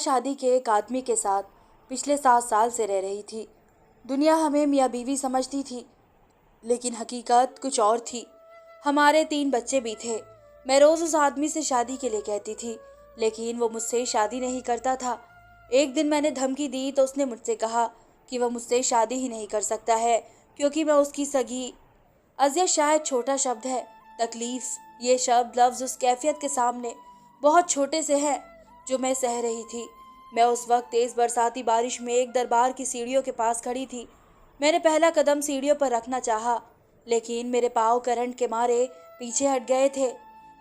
शादी के एक आदमी के साथ पिछले 7 साल से रह रही थी। दुनिया हमें मियाँ बीवी समझती थी, लेकिन हकीकत कुछ और थी। हमारे 3 बच्चे भी थे। मैं रोज़ उस आदमी से शादी के लिए कहती थी, लेकिन वो मुझसे शादी नहीं करता था। एक दिन मैंने धमकी दी तो उसने मुझसे कहा कि वह मुझसे शादी ही नहीं कर सकता है, क्योंकि मैं उसकी सगी। अज़ियत शायद छोटा शब्द है, तकलीफ ये शब्द लफ्ज़ उस कैफियत के सामने बहुत छोटे से हैं जो मैं सह रही थी। मैं उस वक्त तेज़ बरसाती बारिश में एक दरबार की सीढ़ियों के पास खड़ी थी। मैंने पहला कदम सीढ़ियों पर रखना चाहा, लेकिन मेरे पाँव करंट के मारे पीछे हट गए थे।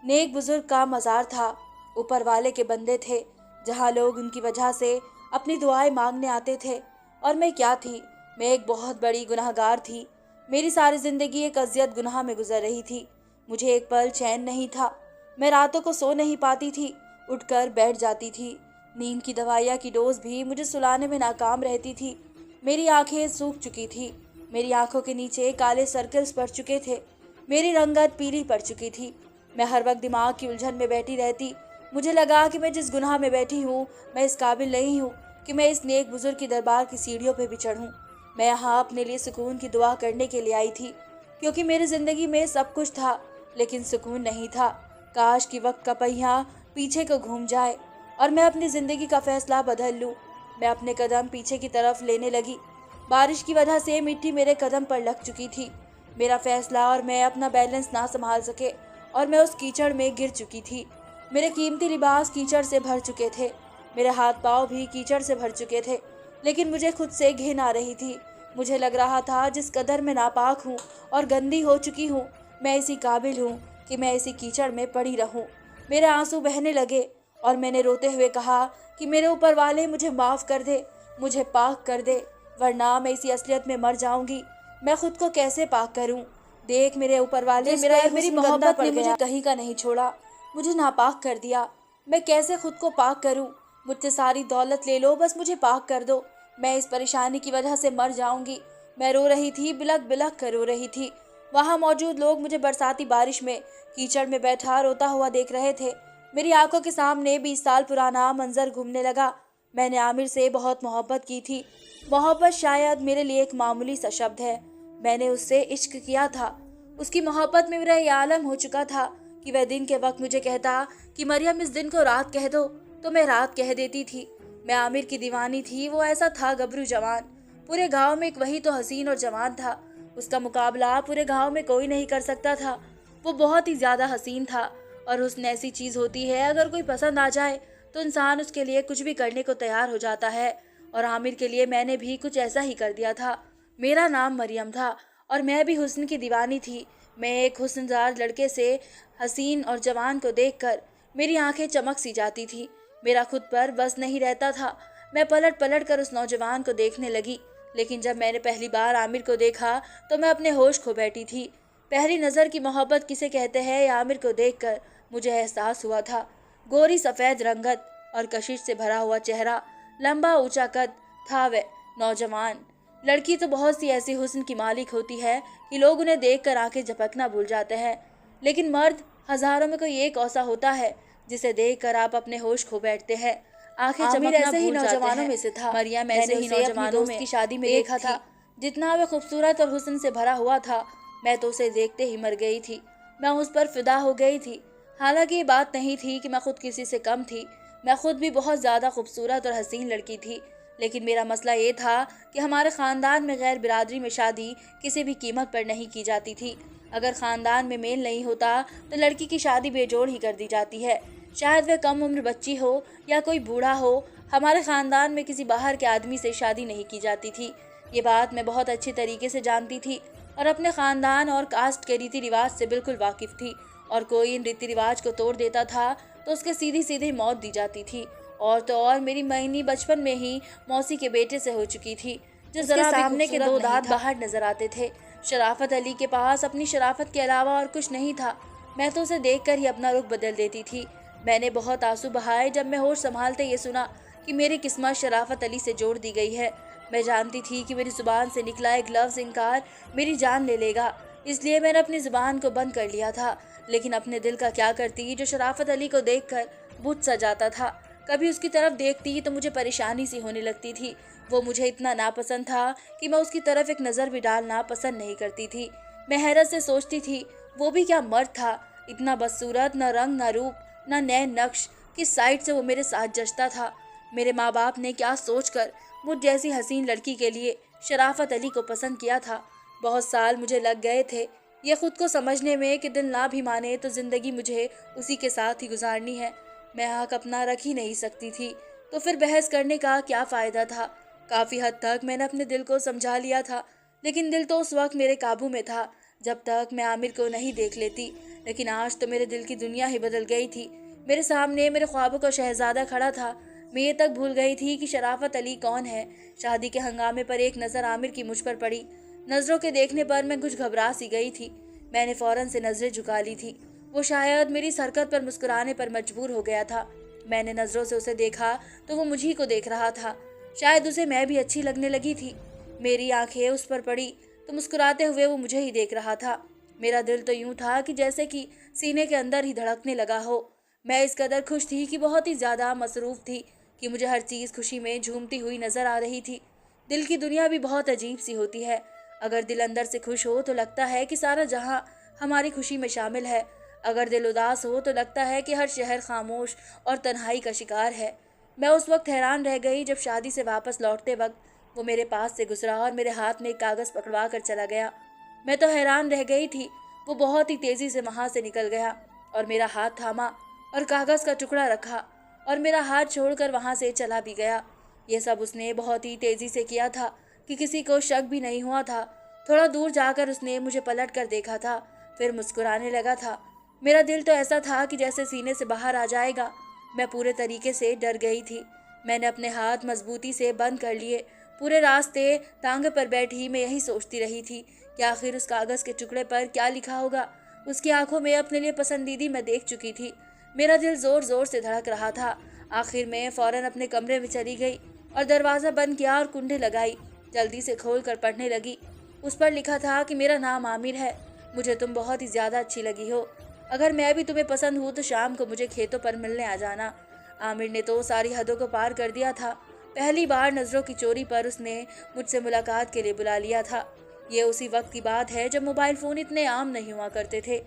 नेक बुजुर्ग का मज़ार था, ऊपर वाले के बंदे थे, जहाँ लोग उनकी वजह से अपनी दुआएं मांगने आते थे। और मैं क्या थी? मैं एक बहुत बड़ी गुनहगार थी। मेरी सारी ज़िंदगी एक अज़ियत गुनाह में गुजर रही थी। मुझे एक पल चैन नहीं था। मैं रातों को सो नहीं पाती थी, उठकर बैठ जाती थी। नींद की दवाइयाँ की डोज भी मुझे सुलाने में नाकाम रहती थी। मेरी आंखें सूख चुकी थी। मेरी आंखों के नीचे काले सर्कल्स पड़ चुके थे। मेरी रंगत पीली पड़ चुकी थी। मैं हर वक्त दिमाग की उलझन में बैठी रहती। मुझे लगा कि मैं जिस गुनाह में बैठी हूँ, मैं इस काबिल नहीं हूँ कि मैं इस नेक बुजुर्ग की दरबार की सीढ़ियों पर भी चढ़ूँ। मैं यहाँ अपने लिए सुकून की दुआ करने के लिए आई थी, क्योंकि मेरी ज़िंदगी में सब कुछ था, लेकिन सुकून नहीं था। काश कि वक्त का पहिया पीछे को घूम जाए और मैं अपनी ज़िंदगी का फैसला बदल लूँ। मैं अपने कदम पीछे की तरफ लेने लगी। बारिश की वजह से मिट्टी मेरे कदम पर लग चुकी थी। मेरा फैसला और मैं अपना बैलेंस ना संभाल सके और मैं उस कीचड़ में गिर चुकी थी। मेरे कीमती लिबास कीचड़ से भर चुके थे। मेरे हाथ पाँव भी कीचड़ से भर चुके थे, लेकिन मुझे खुद से घिन आ रही थी। मुझे लग रहा था जिस कदर मैं नापाक हूँ और गंदी हो चुकी हूँ, मैं इसी काबिल हूँ कि मैं इसी कीचड़ में पड़ी रहूँ। मेरे आंसू बहने लगे और मैंने रोते हुए कहा कि मेरे ऊपर वाले मुझे माफ़ कर दे, मुझे पाक कर दे, वरना मैं इसी असलियत में मर जाऊंगी। मैं खुद को कैसे पाक करूं? देख मेरे ऊपर वाले, मेरी मोहब्बत ने मुझे कहीं का नहीं छोड़ा, मुझे नापाक कर दिया। मैं कैसे खुद को पाक करूं? मुझसे सारी दौलत ले लो, बस मुझे पाक कर दो। मैं इस परेशानी की वजह से मर जाऊंगी। मैं रो रही थी, बिलख बिलख कर रो रही थी। वहाँ मौजूद लोग मुझे बरसाती बारिश में कीचड़ में बैठा रोता हुआ देख रहे थे। मेरी आंखों के सामने 20 साल पुराना मंजर घूमने लगा। मैंने आमिर से बहुत मोहब्बत की थी। मोहब्बत शायद मेरे लिए एक मामूली सा शब्द है। मैंने उससे इश्क किया था। उसकी मोहब्बत में मेरा ये आलम हो चुका था कि वह दिन के वक्त मुझे कहता कि मरियम इस दिन को रात कह दो, तो मैं रात कह देती थी। मैं आमिर की दीवानी थी। वो ऐसा था गबरू जवान। पूरे गाँव में एक वही तो हसीन और जवान था। उसका मुकाबला पूरे गांव में कोई नहीं कर सकता था। वो बहुत ही ज़्यादा हसीन था, और हुस्न ऐसी चीज़ होती है, अगर कोई पसंद आ जाए तो इंसान उसके लिए कुछ भी करने को तैयार हो जाता है। और आमिर के लिए मैंने भी कुछ ऐसा ही कर दिया था। मेरा नाम मरियम था और मैं भी हुस्न की दीवानी थी। मैं एक हुस्नदार लड़के से हसीन और जवान को देखकर मेरी आंखें चमक सी जाती थी। मेरा खुद पर बस नहीं रहता था। मैं पलट पलट कर उस नौजवान को देखने लगी, लेकिन जब मैंने पहली बार आमिर को देखा तो मैं अपने होश खो बैठी थी। पहली नज़र की मोहब्बत किसे कहते हैं, या आमिर को देखकर मुझे एहसास हुआ था। गोरी सफ़ेद रंगत और कशिश से भरा हुआ चेहरा, लंबा ऊंचा कद था वह नौजवान। लड़की तो बहुत सी ऐसी हुस्न की मालिक होती है कि लोग उन्हें देखकर आंखें झपकना भूल जाते हैं, लेकिन मर्द हज़ारों में कोई एक ऐसा होता है जिसे देखकर आप अपने होश खो बैठते हैं, आंखें चमकना ऐसे ही नौजवानों में से था। मरियम ऐसे ही नौजवानों में की शादी में देखा था। जितना वह खूबसूरत और हुस्न से भरा हुआ था, मैं तो उसे देखते ही मर गई थी। मैं उस पर फिदा हो गई थी। हालांकि ये बात नहीं थी कि मैं खुद किसी से कम थी। मैं खुद भी बहुत ज़्यादा खूबसूरत और हसीन लड़की थी, लेकिन मेरा मसला ये था कि हमारे ख़ानदान में गैर बिरादरी में शादी किसी भी कीमत पर नहीं की जाती थी। अगर ख़ानदान में मेल नहीं होता तो लड़की की शादी बेजोड़ ही कर दी जाती है। शायद वह कम उम्र बच्ची हो या कोई बूढ़ा हो, हमारे ख़ानदान में किसी बाहर के आदमी से शादी नहीं की जाती थी। ये बात मैं बहुत अच्छी तरीके से जानती थी और अपने ख़ानदान और कास्ट के रीति रिवाज से बिल्कुल वाकिफ़ थी। और कोई इन रीति रिवाज को तोड़ देता था तो उसके सीधी सीधी मौत दी जाती थी। और तो और मेरी महीनी बचपन में ही मौसी के बेटे से हो चुकी थी, जिस जरा सामने के 2 दांत बाहर नजर आते थे। शराफत अली के पास अपनी शराफत के अलावा और कुछ नहीं था। मैं तो उसे देखकर ही अपना रुख बदल देती थी। मैंने बहुत आंसू बहाए जब मैं होश संभालते ये सुना कि मेरी किस्मत शराफत अली से जोड़ दी गई है। मैं जानती थी कि मेरी ज़ुबान से निकला एक लफ्ज़ इनकार मेरी जान ले लेगा, इसलिए मैंने अपनी ज़ुबान को बंद कर लिया था। लेकिन अपने दिल का क्या करती जो शराफत अली को देखकर बुझ सा जाता था। कभी उसकी तरफ देखती तो मुझे परेशानी सी होने लगती थी। वो मुझे इतना नापसंद था कि मैं उसकी तरफ एक नज़र भी डालना पसंद नहीं करती थी। मैं हैरत से सोचती थी, वो भी क्या मर्द था, इतना बदसूरत, न रंग न रूप न नैन नक्श, किस साइड से वो मेरे साथ जचता था। मेरे माँ बाप ने क्या सोचकर मुझ जैसी हसीन लड़की के लिए शराफत अली को पसंद किया था। बहुत साल मुझे लग गए थे ये खुद को समझने में कि दिल ना भी माने तो जिंदगी मुझे उसी के साथ ही गुजारनी है। मैं हक अपना रख ही नहीं सकती थी, तो फिर बहस करने का क्या फ़ायदा था। काफ़ी हद तक मैंने अपने दिल को समझा लिया था, लेकिन दिल तो उस वक्त मेरे काबू में था जब तक मैं आमिर को नहीं देख लेती। लेकिन आज तो मेरे दिल की दुनिया ही बदल गई थी। मेरे सामने मेरे ख्वाबों का शहजादा खड़ा था। मैं ये तक भूल गई थी कि शराफत अली कौन है। शादी के हंगामे पर एक नज़र आमिर की मुझ पर पड़ी। नज़रों के देखने पर मैं कुछ घबरा सी गई थी। मैंने फौरन से नज़रें झुका ली थी। वो शायद मेरी इस हरकत पर मुस्कुराने पर मजबूर हो गया था। मैंने नज़रों से उसे देखा तो वो मुझी को देख रहा था। शायद उसे मैं भी अच्छी लगने लगी थी। मेरी आंखें उस पर पड़ी तो मुस्कुराते हुए वो मुझे ही देख रहा था। मेरा दिल तो यूं था कि जैसे कि सीने के अंदर ही धड़कने लगा हो। मैं इस कदर खुश थी कि बहुत ही ज़्यादा मसरूफ़ थी कि मुझे हर चीज़ खुशी में झूमती हुई नज़र आ रही थी। दिल की दुनिया भी बहुत अजीब सी होती है। अगर दिल अंदर से खुश हो तो लगता है कि सारा जहां हमारी खुशी में शामिल है। अगर दिल उदास हो तो लगता है कि हर शहर खामोश और तन्हाई का शिकार है। मैं उस वक्त हैरान रह गई जब शादी से वापस लौटते वक्त वो मेरे पास से गुजरा और मेरे हाथ में एक कागज़ पकड़वा कर चला गया। मैं तो हैरान रह गई थी। वो बहुत ही तेज़ी से वहाँ से निकल गया और मेरा हाथ थामा और कागज़ का टुकड़ा रखा और मेरा हाथ छोड़कर वहाँ से चला भी गया। ये सब उसने बहुत ही तेज़ी से किया था कि किसी को शक भी नहीं हुआ था। थोड़ा दूर जाकर उसने मुझे पलट कर देखा था, फिर मुस्कुराने लगा था। मेरा दिल तो ऐसा था कि जैसे सीने से बाहर आ जाएगा। मैं पूरे तरीके से डर गई थी। मैंने अपने हाथ मजबूती से बंद कर लिए। पूरे रास्ते तांगे पर बैठी मैं यही सोचती रही थी कि आखिर उस कागज़ के टुकड़े पर क्या लिखा होगा। उसकी आंखों में अपने लिए पसंदीदी मैं देख चुकी थी। मेरा दिल ज़ोर ज़ोर से धड़क रहा था। आखिर मैं फ़ौरन अपने कमरे में चली गई और दरवाज़ा बंद किया और कुंडी लगाई। जल्दी से खोल कर पढ़ने लगी। उस पर लिखा था कि मेरा नाम आमिर है। मुझे तुम बहुत ही ज़्यादा अच्छी लगी हो। अगर मैं भी तुम्हें पसंद हूँ तो शाम को मुझे खेतों पर मिलने आ जाना। आमिर ने तो सारी हदों को पार कर दिया था। पहली बार नज़रों की चोरी पर उसने मुझसे मुलाकात के लिए बुला लिया था। ये उसी वक्त की बात है जब मोबाइल फ़ोन इतने आम नहीं हुआ करते थे,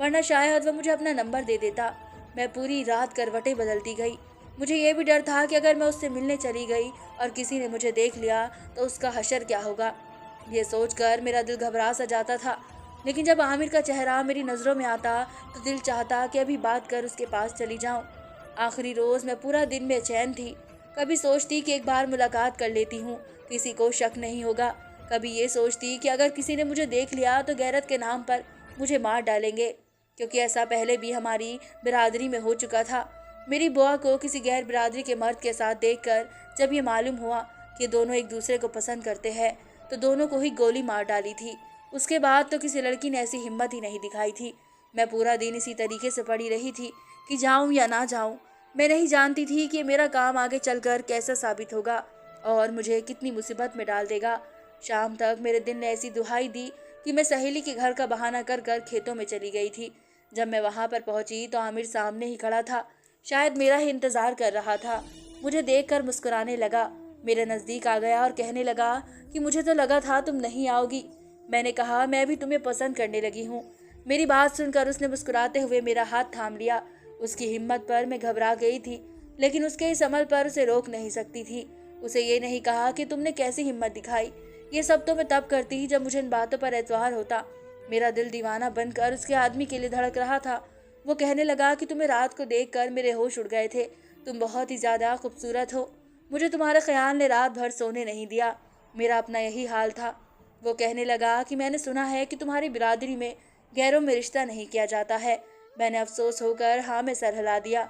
वरना शायद वह मुझे अपना नंबर दे देता। मैं पूरी रात करवटें बदलती गई। मुझे ये भी डर था कि अगर मैं उससे मिलने चली गई और किसी ने मुझे देख लिया तो उसका हशर क्या होगा। ये सोचकर मेरा दिल घबरा सा जाता था। लेकिन जब आमिर का चेहरा मेरी नज़रों में आता तो दिल चाहता कि अभी बात कर उसके पास चली जाऊं। आखिरी रोज़ मैं पूरा दिन बेचैन थी। कभी सोचती कि एक बार मुलाकात कर लेती हूँ, किसी को शक नहीं होगा। कभी ये सोचती कि अगर किसी ने मुझे देख लिया तो गैरत के नाम पर मुझे मार डालेंगे, क्योंकि ऐसा पहले भी हमारी बिरादरी में हो चुका था। मेरी बुआ को किसी गैर बिरादरी के मर्द के साथ देखकर जब ये मालूम हुआ कि दोनों एक दूसरे को पसंद करते हैं तो दोनों को ही गोली मार डाली थी। उसके बाद तो किसी लड़की ने ऐसी हिम्मत ही नहीं दिखाई थी। मैं पूरा दिन इसी तरीके से पड़ी रही थी कि जाऊं या ना जाऊं। मैं नहीं जानती थी कि मेरा काम आगे चलकर कैसा साबित होगा और मुझे कितनी मुसीबत में डाल देगा। शाम तक मेरे दिल ने ऐसी दुहाई दी कि मैं सहेली के घर का बहाना कर कर खेतों में चली गई थी। जब मैं वहां पर पहुंची तो आमिर सामने ही खड़ा था। शायद मेरा ही इंतजार कर रहा था। मुझे देखकर मुस्कुराने लगा, मेरे नज़दीक आ गया और कहने लगा कि मुझे तो लगा था तुम नहीं आओगी। मैंने कहा मैं भी तुम्हें पसंद करने लगी हूँ। मेरी बात सुनकर उसने मुस्कुराते हुए मेरा हाथ थाम लिया। उसकी हिम्मत पर मैं घबरा गई थी, लेकिन उसके इस अमल पर उसे रोक नहीं सकती थी। उसे ये नहीं कहा कि तुमने कैसी हिम्मत दिखाई। ये सब तो मैं तब करती जब मुझे इन बातों पर एतवार होता। मेरा दिल दीवाना बनकर उसके आदमी के लिए धड़क रहा था। वो कहने लगा कि तुम्हें रात को देखकर मेरे होश उड़ गए थे। तुम बहुत ही ज़्यादा खूबसूरत हो। मुझे तुम्हारे ख्याल ने रात भर सोने नहीं दिया। मेरा अपना यही हाल था। वो कहने लगा कि मैंने सुना है कि तुम्हारी बिरादरी में गैरों में रिश्ता नहीं किया जाता है। मैंने अफसोस होकर हाँ में सर हिला दिया।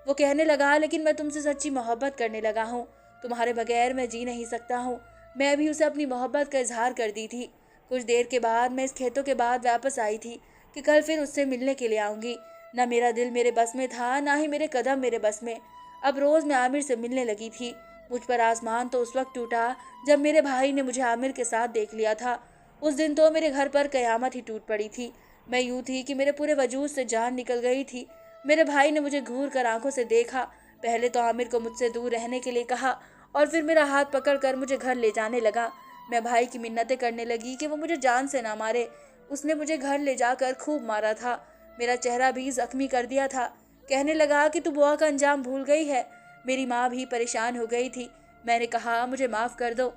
वो कहने लगा लेकिन मैं तुमसे सच्ची मोहब्बत करने लगा हूँ। तुम्हारे बगैर मैं जी नहीं सकता हूँ। मैं भी उसे अपनी मोहब्बत का इजहार कर दी थी। कुछ देर के बाद मैं इस खेतों के बाद वापस आई थी कि कल फिर उससे मिलने के लिए आऊँगी। न मेरा दिल मेरे बस में था, ना ही मेरे कदम मेरे बस में। अब रोज़ मैं आमिर से मिलने लगी थी। मुझ पर आसमान तो उस वक्त टूटा जब मेरे भाई ने मुझे आमिर के साथ देख लिया था। उस दिन तो मेरे घर पर कयामत ही टूट पड़ी थी। मैं यूं थी कि मेरे पूरे वजूद से जान निकल गई थी। मेरे भाई ने मुझे घूर कर आंखों से देखा। पहले तो आमिर को मुझसे दूर रहने के लिए कहा और फिर मेरा हाथ पकड़कर मुझे घर ले जाने लगा। मैं भाई की मिन्नतें करने लगी कि वो मुझे जान से ना मारे। उसने मुझे घर ले जाकर खूब मारा था, मेरा चेहरा भी जख्मी कर दिया था। कहने लगा कि तू बुआ का अंजाम भूल गई है। मेरी माँ भी परेशान हो गई थी। मैंने कहा मुझे माफ़ कर दो।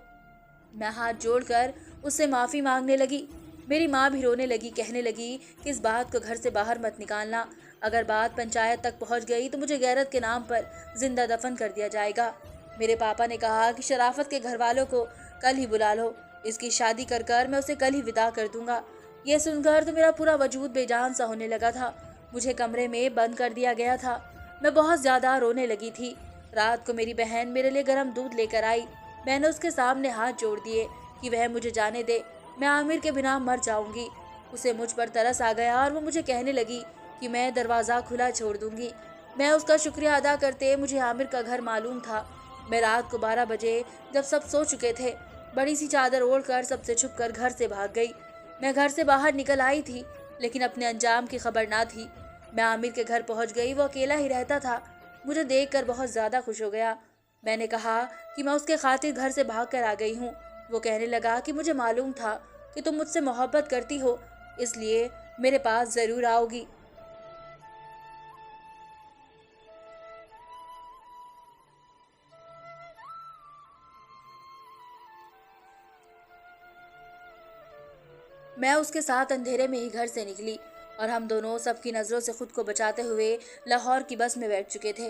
मैं हाथ जोड़कर उससे माफ़ी मांगने लगी। मेरी माँ भी रोने लगी, कहने लगी कि इस बात को घर से बाहर मत निकालना। अगर बात पंचायत तक पहुँच गई तो मुझे गैरत के नाम पर जिंदा दफन कर दिया जाएगा। मेरे पापा ने कहा कि शराफत के घर वालों को कल ही बुला लो, इसकी शादी कर कर मैं उसे कल ही विदा कर दूंगा। यह सुनकर तो मेरा पूरा वजूद बेजान सा होने लगा था। मुझे कमरे में बंद कर दिया गया था। मैं बहुत ज़्यादा रोने लगी थी। रात को मेरी बहन मेरे लिए गर्म दूध लेकर आई। मैंने उसके सामने हाथ जोड़ दिए कि वह मुझे जाने दे, मैं आमिर के बिना मर जाऊंगी। उसे मुझ पर तरस आ गया और वो मुझे कहने लगी कि मैं दरवाज़ा खुला छोड़ दूंगी। मैं उसका शुक्रिया अदा करते मुझे आमिर का घर मालूम था। मैं रात को 12 बजे जब सब सो चुके थे, बड़ी सी चादर ओढ़कर सबसे छुपकर घर से भाग गई। मैं घर से बाहर निकल आई थी, लेकिन अपने अंजाम की खबर ना थी। मैं आमिर के घर पहुंच गई। वो अकेला ही रहता था। मुझे देखकर बहुत ज़्यादा खुश हो गया। मैंने कहा कि मैं उसके खातिर घर से भाग कर आ गई हूँ। वो कहने लगा कि मुझे मालूम था कि तुम मुझसे मोहब्बत करती हो, इसलिए मेरे पास ज़रूर आओगी। मैं उसके साथ अंधेरे में ही घर से निकली और हम दोनों सबकी नज़रों से खुद को बचाते हुए लाहौर की बस में बैठ चुके थे।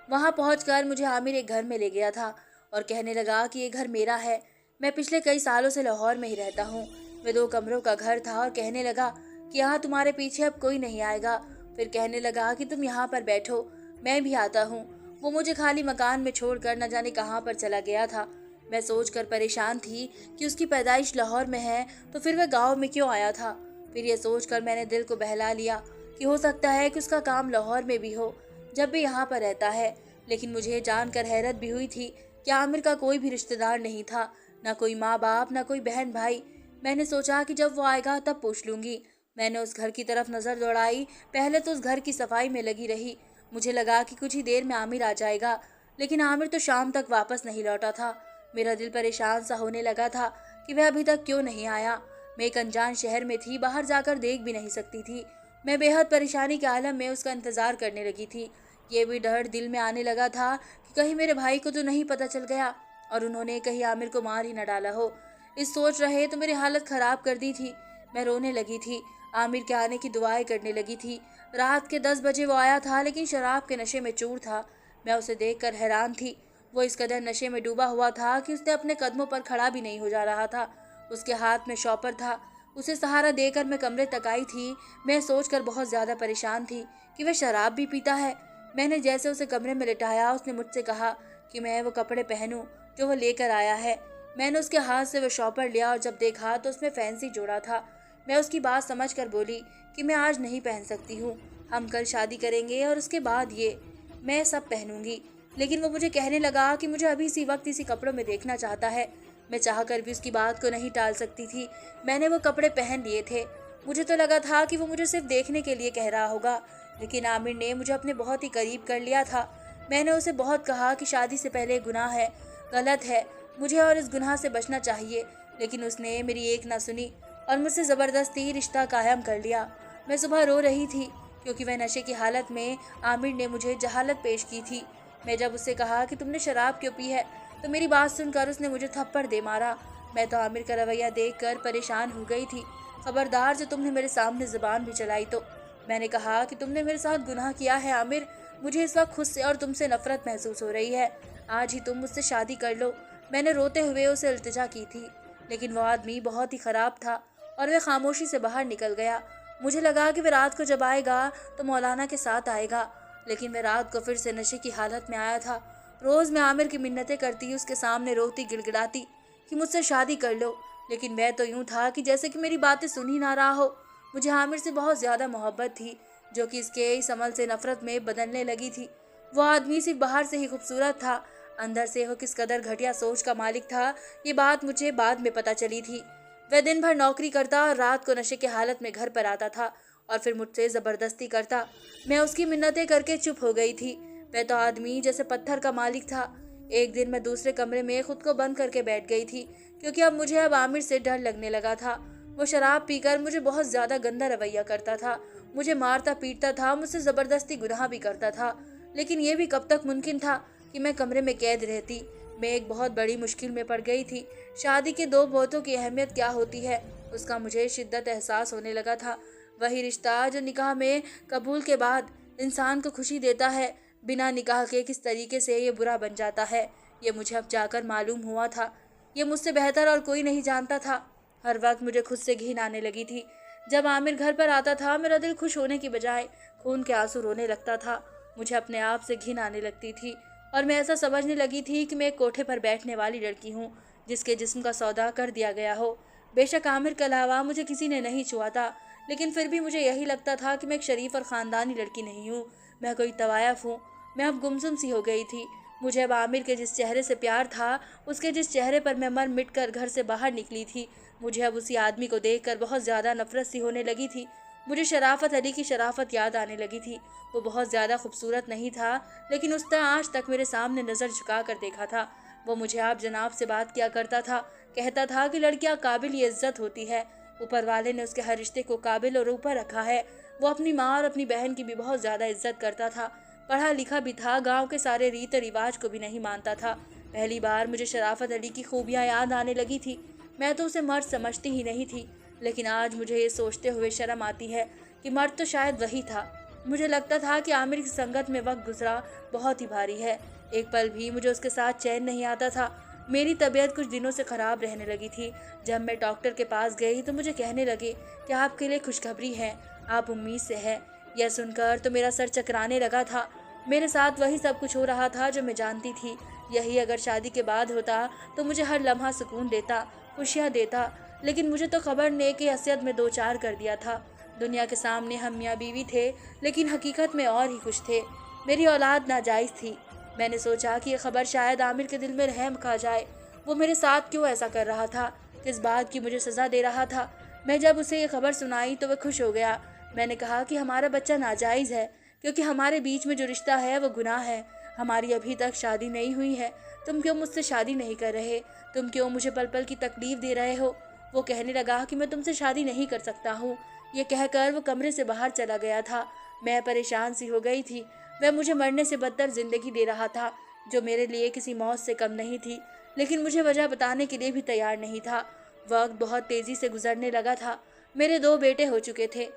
वहां पहुंचकर मुझे आमिर एक घर में ले गया था और कहने लगा कि ये घर मेरा है। मैं पिछले कई सालों से लाहौर में ही रहता हूँ। वह 2 कमरों का घर था और कहने लगा कि यहाँ तुम्हारे पीछे अब कोई नहीं आएगा। फिर कहने लगा कि तुम यहाँ पर बैठो, मैं भी आता हूँ। वो मुझे खाली मकान में छोड़कर न जाने कहाँ पर चला गया था। मैं सोचकर परेशान थी कि उसकी पैदाइश लाहौर में है तो फिर वह गांव में क्यों आया था। फिर ये सोचकर मैंने दिल को बहला लिया कि हो सकता है कि उसका काम लाहौर में भी हो, जब भी यहाँ पर रहता है। लेकिन मुझे जानकर हैरत भी हुई थी कि आमिर का कोई भी रिश्तेदार नहीं था, ना कोई माँ बाप, ना कोई बहन भाई। मैंने सोचा कि जब वो आएगा तब पूछ लूंगी। मैंने उस घर की तरफ नज़र दौड़ाई। पहले तो उस घर की सफाई में लगी रही। मुझे लगा कि कुछ ही देर में आमिर आ जाएगा, लेकिन आमिर तो शाम तक वापस नहीं लौटा था। मेरा दिल परेशान सा होने लगा था कि वह अभी तक क्यों नहीं आया। मैं एक अनजान शहर में थी, बाहर जाकर देख भी नहीं सकती थी। मैं बेहद परेशानी के आलम में उसका इंतज़ार करने लगी थी। ये भी डर दिल में आने लगा था कि कहीं मेरे भाई को तो नहीं पता चल गया और उन्होंने कहीं आमिर को मार ही न डाला हो। इस सोच रहे तो मेरी हालत ख़राब कर दी थी। मैं रोने लगी थी, आमिर के आने की दुआएं करने लगी थी। रात के 10 बजे वो आया था, लेकिन शराब के नशे में चूर था। मैं उसे देखकर हैरान थी। वो इस कदर नशे में डूबा हुआ था कि उसने अपने कदमों पर खड़ा भी नहीं हो जा रहा था। उसके हाथ में शॉपर था। उसे सहारा देकर मैं कमरे तक आई थी। मैं सोचकर बहुत ज़्यादा परेशान थी कि वह शराब भी पीता है। मैंने जैसे उसे कमरे में लिटाया, उसने मुझसे कहा कि मैं वो कपड़े पहनूं जो वो लेकर आया है। मैंने उसके हाथ से वो शॉपर लिया और जब देखा तो उसमें फैंसी जोड़ा था। मैं उसकी बात समझकर बोली कि मैं आज नहीं पहन सकती हूँ, हम कल शादी करेंगे और उसके बाद ये मैं सब पहनूंगी। लेकिन वो मुझे कहने लगा कि मुझे अभी इसी वक्त इसी कपड़ों में देखना चाहता है। मैं चाहकर भी उसकी बात को नहीं टाल सकती थी। मैंने वो कपड़े पहन लिए थे। मुझे तो लगा था कि वो मुझे सिर्फ देखने के लिए कह रहा होगा, लेकिन आमिर ने मुझे अपने बहुत ही करीब कर लिया था। मैंने उसे बहुत कहा कि शादी से पहले गुनाह है, गलत है, मुझे और इस गुनाह से बचना चाहिए, लेकिन उसने मेरी एक ना सुनी और मुझसे ज़बरदस्ती रिश्ता कायम कर लिया। मैं सुबह रो रही थी क्योंकि वह नशे की हालत में आमिर ने मुझे जहालत पेश की थी। मैं जब उससे कहा कि तुमने शराब क्यों पी है, तो मेरी बात सुनकर उसने मुझे थप्पड़ दे मारा। मैं तो आमिर का रवैया देखकर परेशान हो गई थी। खबरदार जो तुमने मेरे सामने ज़ुबान भी चलाई तो। मैंने कहा कि तुमने मेरे साथ गुनाह किया है आमिर, मुझे इस वक्त खुद से और तुमसे नफरत महसूस हो रही है। आज ही तुम मुझसे शादी कर लो। मैंने रोते हुए उसे इल्तिजा की थी, लेकिन वो आदमी बहुत ही ख़राब था और वह खामोशी से बाहर निकल गया। मुझे लगा कि वह रात को जब आएगा तो मौलाना के साथ आएगा, लेकिन वह रात को फिर से नशे की हालत में आया था। रोज़ मैं आमिर की मिन्नतें करती, उसके सामने रोती गिड़गिड़ाती कि मुझसे शादी कर लो, लेकिन मैं तो यूँ था कि जैसे कि मेरी बातें सुन ही ना रहा हो। मुझे आमिर से बहुत ज़्यादा मोहब्बत थी, जो कि इसके इस अमल से नफरत में बदलने लगी थी। वो आदमी सिर्फ बाहर से ही खूबसूरत था, अंदर से वो किस कदर घटिया सोच का मालिक था, ये बात मुझे बाद में पता चली थी। वह दिन भर नौकरी करता और रात को नशे की हालत में घर पर आता था और फिर मुझसे ज़बरदस्ती करता। मैं उसकी मिन्नतें करके चुप हो गई थी। वह तो आदमी जैसे पत्थर का मालिक था। एक दिन मैं दूसरे कमरे में खुद को बंद करके बैठ गई थी, क्योंकि अब आमिर से डर लगने लगा था। वो शराब पीकर मुझे बहुत ज्यादा गंदा रवैया करता था, मुझे मारता पीटता था, मुझसे जबरदस्ती गुनाह भी करता था। लेकिन ये भी कब तक मुमकिन था कि मैं कमरे में कैद रहती। मैं एक बहुत बड़ी मुश्किल में पड़ गई थी। शादी के 2 बहुतों की अहमियत क्या होती है, उसका मुझे शिद्दत एहसास होने लगा था। वही रिश्ता जो निकाह में कबूल के बाद इंसान को खुशी देता है, बिना निकाह के किस तरीके से ये बुरा बन जाता है, ये मुझे अब जाकर मालूम हुआ था। ये मुझसे बेहतर और कोई नहीं जानता था। हर वक्त मुझे खुद से घिन आने लगी थी। जब आमिर घर पर आता था, मेरा दिल खुश होने की बजाय खून के आंसू रोने लगता था। मुझे अपने आप से घिन आने लगती थी और मैं ऐसा समझने लगी थी कि मैं एक कोठे पर बैठने वाली लड़की हूँ जिसके जिस्म का सौदा कर दिया गया हो। बेशक आमिर के अलावा मुझे किसी ने नहीं छुआ था, लेकिन फिर भी मुझे यही लगता था कि मैं एक शरीफ और ख़ानदानी लड़की नहीं हूँ, मैं कोई तवायफ हूँ। मैं अब गुमसुम सी हो गई थी। मुझे अब आमिर के जिस चेहरे से प्यार था, उसके जिस चेहरे पर मैं मर मिट कर घर से बाहर निकली थी, मुझे अब उसी आदमी को देखकर बहुत ज़्यादा नफरत सी होने लगी थी। मुझे शराफत अली की शराफत याद आने लगी थी। वो बहुत ज़्यादा खूबसूरत नहीं था, लेकिन उसने आज तक मेरे सामने नज़र झुका कर देखा था। वो मुझे आप जनाब से बात किया करता था, कहता था कि लड़कियां काबिल इज्जत होती है, ऊपर वाले ने उसके हर रिश्ते को काबिल और ऊपर रखा है। वो अपनी माँ और अपनी बहन की भी बहुत ज़्यादा इज्जत करता था, पढ़ा लिखा भी था, गाँव के सारे रीत रिवाज को भी नहीं मानता था। पहली बार मुझे शराफत अली की खूबियाँ याद आने लगी थी। मैं तो उसे मर्द समझती ही नहीं थी, लेकिन आज मुझे ये सोचते हुए शर्म आती है कि मर्द तो शायद वही था। मुझे लगता था कि आमिर की संगत में वक्त गुजरा बहुत ही भारी है। एक पल भी मुझे उसके साथ चैन नहीं आता था। मेरी तबीयत कुछ दिनों से ख़राब रहने लगी थी। जब मैं डॉक्टर के पास गई तो मुझे कहने लगे कि आपके लिए खुशखबरी है, आप उम्मीद से है। यह सुनकर तो मेरा सर चकराने लगा था। मेरे साथ वही सब कुछ हो रहा था जो मैं जानती थी। यही अगर शादी के बाद होता तो मुझे हर लम्हा सुकून देता, खुशियाँ देता, लेकिन मुझे तो खबर ने की हैसियत में 2-4 कर दिया था। दुनिया के सामने हम मियाँ बीवी थे, लेकिन हकीकत में और ही खुश थे। मेरी औलाद नाजायज़ थी। मैंने सोचा कि यह खबर शायद आमिर के दिल में रहम खा जाए। वो मेरे साथ क्यों ऐसा कर रहा था, किस बात की मुझे सज़ा दे रहा था। मैं जब उसे ये खबर सुनाई तो वह खुश हो गया। मैंने कहा कि हमारा बच्चा नाजायज़ है, क्योंकि हमारे बीच में जो रिश्ता है वो गुनाह है। हमारी अभी तक शादी नहीं हुई है। तुम क्यों मुझसे शादी नहीं कर रहे? तुम क्यों मुझे पल पल की तकलीफ दे रहे हो? वो कहने लगा कि मैं तुमसे शादी नहीं कर सकता हूँ। ये कहकर वो कमरे से बाहर चला गया था। मैं परेशान सी हो गई थी। वह मुझे मरने से बदतर जिंदगी दे रहा था, जो मेरे लिए किसी मौत से कम नहीं थी, लेकिन मुझे वजह बताने के लिए भी तैयार नहीं था। वक्त बहुत तेज़ी से गुजरने लगा था। मेरे 2 बेटे हो चुके थे,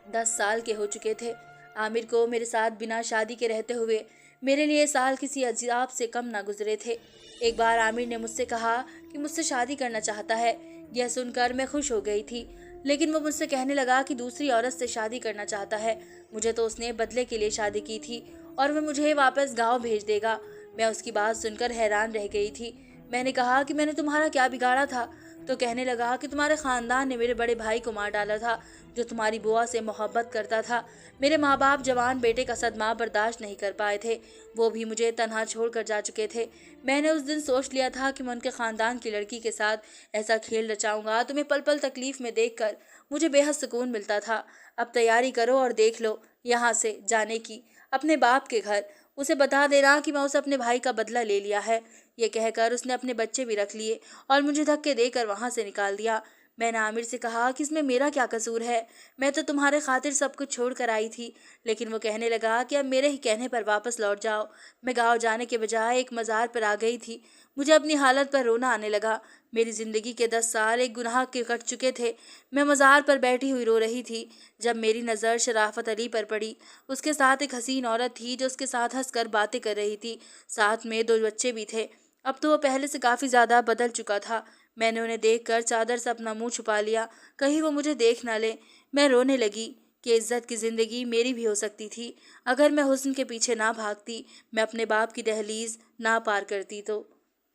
10 साल के हो चुके थे। आमिर को मेरे साथ बिना शादी के रहते हुए मेरे लिए साल किसी अजाब से कम ना गुजरे थे। एक बार आमिर ने मुझसे कहा कि मुझसे शादी करना चाहता है। यह सुनकर मैं खुश हो गई थी, लेकिन वो मुझसे कहने लगा कि दूसरी औरत से शादी करना चाहता है। मुझे तो उसने बदले के लिए शादी की थी और वह मुझे वापस गांव भेज देगा। मैं उसकी बात सुनकर हैरान रह गई थी। मैंने कहा कि मैंने तुम्हारा क्या बिगाड़ा था? तो कहने लगा कि तुम्हारे ख़ानदान ने मेरे बड़े भाई को मार डाला था, जो तुम्हारी बुआ से मोहब्बत करता था। मेरे माँ बाप जवान बेटे का सदमा बर्दाश्त नहीं कर पाए थे, वो भी मुझे तन्हा छोड़ कर जा चुके थे। मैंने उस दिन सोच लिया था कि मैं उनके ख़ानदान की लड़की के साथ ऐसा खेल रचाऊंगा। तुम्हें पल पल तकलीफ़ में देखकर मुझे बेहद सुकून मिलता था। अब तैयारी करो और देख लो यहाँ से जाने की, अपने बाप के घर। उसे बता देना कि मैं उसे अपने भाई का बदला ले लिया है। ये कहकर उसने अपने बच्चे भी रख लिए और मुझे धक्के देकर वहाँ से निकाल दिया। मैंने आमिर से कहा कि इसमें मेरा क्या कसूर है, मैं तो तुम्हारे खातिर सब कुछ छोड़ कर आई थी। लेकिन वो कहने लगा कि अब मेरे ही कहने पर वापस लौट जाओ। मैं गाँव जाने के बजाय एक मज़ार पर आ गई थी। मुझे अपनी हालत पर रोना आने लगा। मेरी ज़िंदगी के 10 साल एक गुनाह के कट चुके थे। मैं मज़ार पर बैठी हुई रो रही थी जब मेरी नज़र शराफत अली पर पड़ी। उसके साथ एक हसीन औरत थी जो उसके साथ हंसकर बातें कर रही थी। साथ में 2 बच्चे भी थे। अब तो वो पहले से काफ़ी ज़्यादा बदल चुका था। मैंने उन्हें देखकर चादर से अपना मुंह छुपा लिया, कहीं वो मुझे देख ना ले। मैं रोने लगी कि इज्जत की ज़िंदगी मेरी भी हो सकती थी अगर मैं हुस्न के पीछे ना भागती, मैं अपने बाप की दहलीज ना पार करती तो।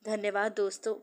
धन्यवाद दोस्तों।